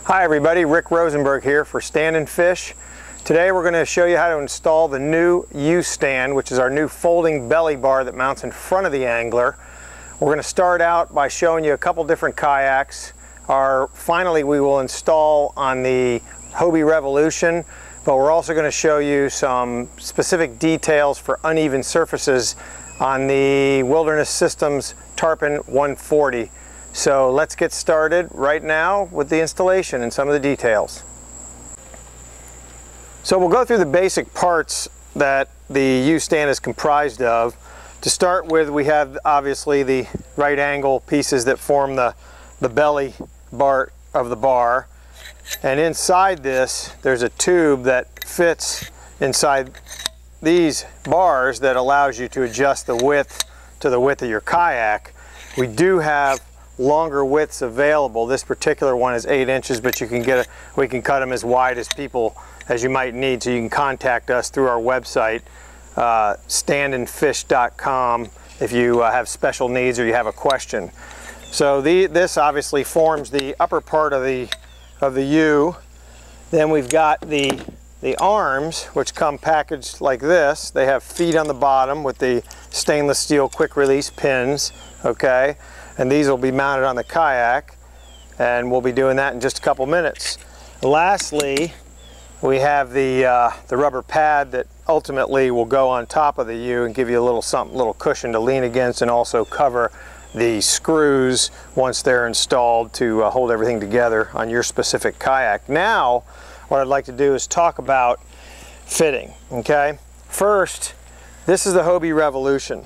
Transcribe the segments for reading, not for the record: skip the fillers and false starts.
Hi everybody, Rick Rosenberg here for Stand & Fish. Today we're going to show you how to install the new U-stand, which is our new folding belly bar that mounts in front of the angler. We're going to start out by showing you a couple different kayaks. Finally we will install on the Hobie Revolution, but we're also going to show you some specific details for uneven surfaces on the Wilderness Systems Tarpon 140. So let's get started right now with the installation and some of the details. So we'll go through the basic parts that the U-stand is comprised of. To start with, we have obviously the right angle pieces that form the belly bar of the bar. And inside this, there's a tube that fits inside these bars that allows you to adjust the width to the width of your kayak. We do have longer widths available. This particular one is 8 inches, but we can cut them as wide as you might need. So you can contact us through our website, standandfish.com, if you have special needs or you have a question. So this obviously forms the upper part of the U. Then we've got the arms, which come packaged like this. They have feet on the bottom with the stainless steel quick release pins, okay? And these will be mounted on the kayak, and we'll be doing that in just a couple minutes. Lastly, we have the rubber pad that ultimately will go on top of the U and give you a little cushion to lean against, and also cover the screws once they're installed to hold everything together on your specific kayak. Now, what I'd like to do is talk about fitting, okay? First, this is the Hobie Revolution.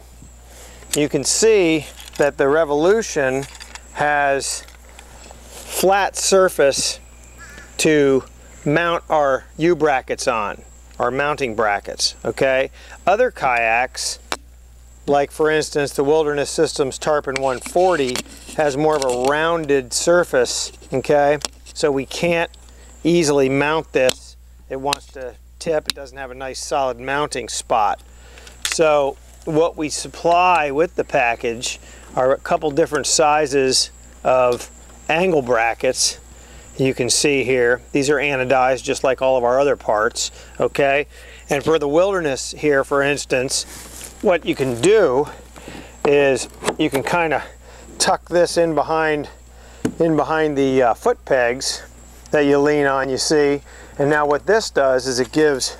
You can see that the Revolution has flat surface to mount our U-brackets on, our mounting brackets, okay? Other kayaks, like for instance the Wilderness Systems Tarpon 140, has more of a rounded surface, okay? So we can't easily mount this. It wants to tip. It doesn't have a nice solid mounting spot. So what we supply with the package are a couple different sizes of angle brackets. You can see here, these are anodized just like all of our other parts, okay? And for the Wilderness here, for instance, what you can do is you can kind of tuck this in behind the foot pegs that you lean on, you see. And now what this does is it gives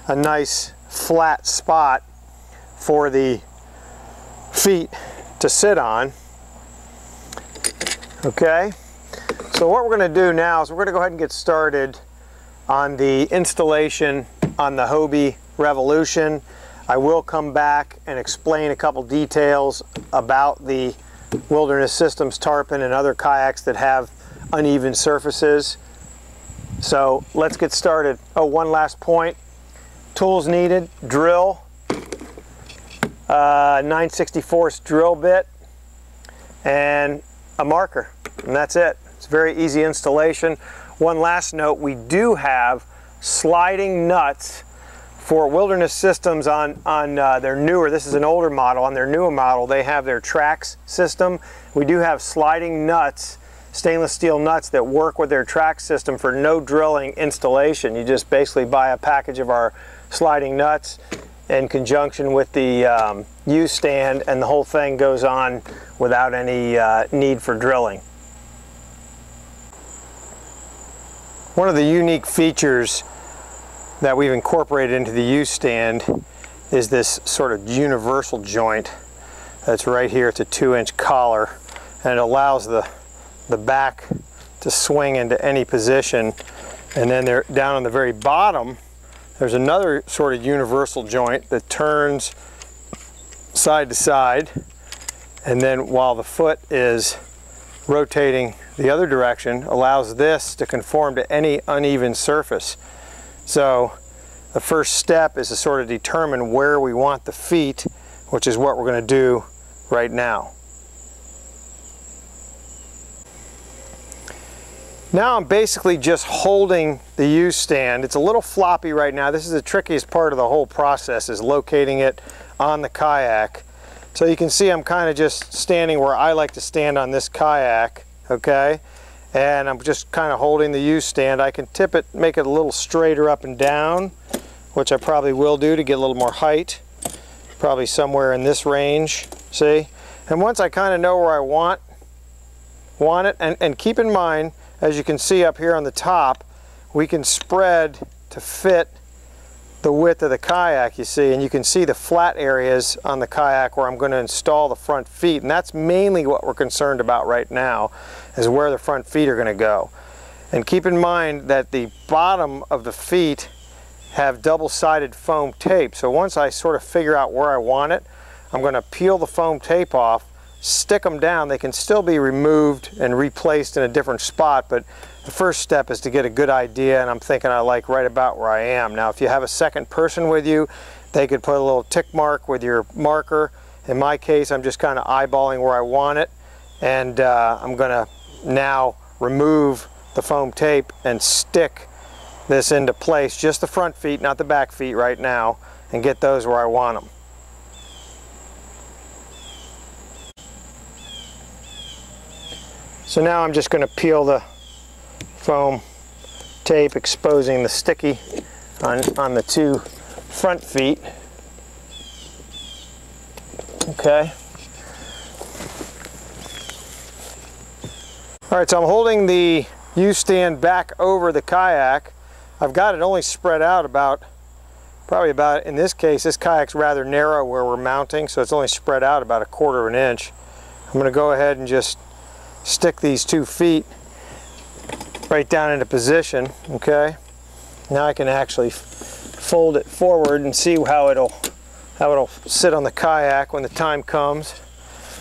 a nice flat spot for the feet to sit on, okay? So what we're going to do now is we're going to go ahead and get started on the installation on the Hobie Revolution. I will come back and explain a couple details about the Wilderness Systems Tarpon and other kayaks that have uneven surfaces. So let's get started. Oh, one last point. Tools needed: drill, 9/64 drill bit, and a marker, and that's it. It's a very easy installation. One last note, we do have sliding nuts for Wilderness Systems on their newer, this is an older model, on their newer model they have their Trax system. We do have sliding nuts, stainless steel nuts that work with their Trax system for no drilling installation. You just basically buy a package of our sliding nuts in conjunction with the U-stand, and the whole thing goes on without any need for drilling. One of the unique features that we've incorporated into the U-stand is this sort of universal joint that's right here. It's a 2-inch collar, and it allows the back to swing into any position. And then there, down on the very bottom, there's another sort of universal joint that turns side to side, and then while the foot is rotating the other direction, allows this to conform to any uneven surface. So the first step is to sort of determine where we want the feet, which is what we're going to do right now. Now I'm basically just holding the U-stand. It's a little floppy right now. This is the trickiest part of the whole process, is locating it on the kayak. So you can see I'm kind of just standing where I like to stand on this kayak, okay? and I'm just kind of holding the U stand. I can tip it, make it a little straighter up and down, which I probably will do to get a little more height, probably somewhere in this range, see? And once I kind of know where I want it, and keep in mind, as you can see up here on the top, we can spread to fit the width of the kayak, you see, and you can see the flat areas on the kayak where I'm going to install the front feet, and that's mainly what we're concerned about right now, is where the front feet are going to go. And keep in mind that the bottom of the feet have double-sided foam tape, so once I sort of figure out where I want it, I'm going to peel the foam tape off, stick them down. They can still be removed and replaced in a different spot, but the first step is to get a good idea, and I'm thinking I like right about where I am. Now if you have a second person with you, they could put a little tick mark with your marker. In my case, I'm just kind of eyeballing where I want it, and I'm going to now remove the foam tape and stick this into place, just the front feet, not the back feet right now, and get those where I want them. So now I'm just going to peel the foam tape, exposing the sticky on the two front feet. Okay. Alright, so I'm holding the U-stand back over the kayak. I've got it only spread out probably about, in this case, this kayak's rather narrow where we're mounting, so it's only spread out about 1/4 inch. I'm going to go ahead and just stick these 2 feet right down into position. Okay, now I can actually fold it forward and see how it'll sit on the kayak when the time comes,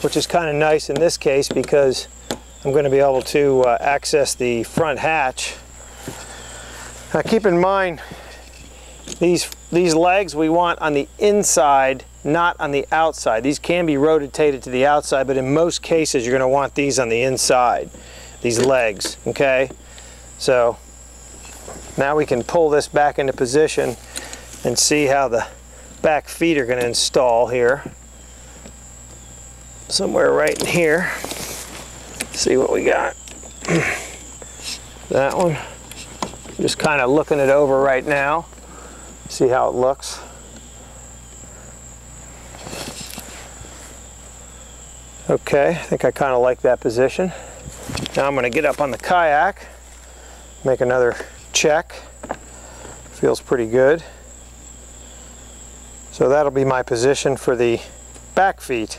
which is kind of nice in this case because I'm going to be able to access the front hatch. Now keep in mind, these legs we want on the inside, not on the outside. These can be rotated to the outside, but in most cases you're going to want these on the inside, these legs. Okay, so now we can pull this back into position and see how the back feet are going to install here. Somewhere right in here. See what we got. That one. Just kind of looking it over right now. See how it looks. Okay, I think I kind of like that position. Now I'm going to get up on the kayak, make another check. Feels pretty good. So that'll be my position for the back feet.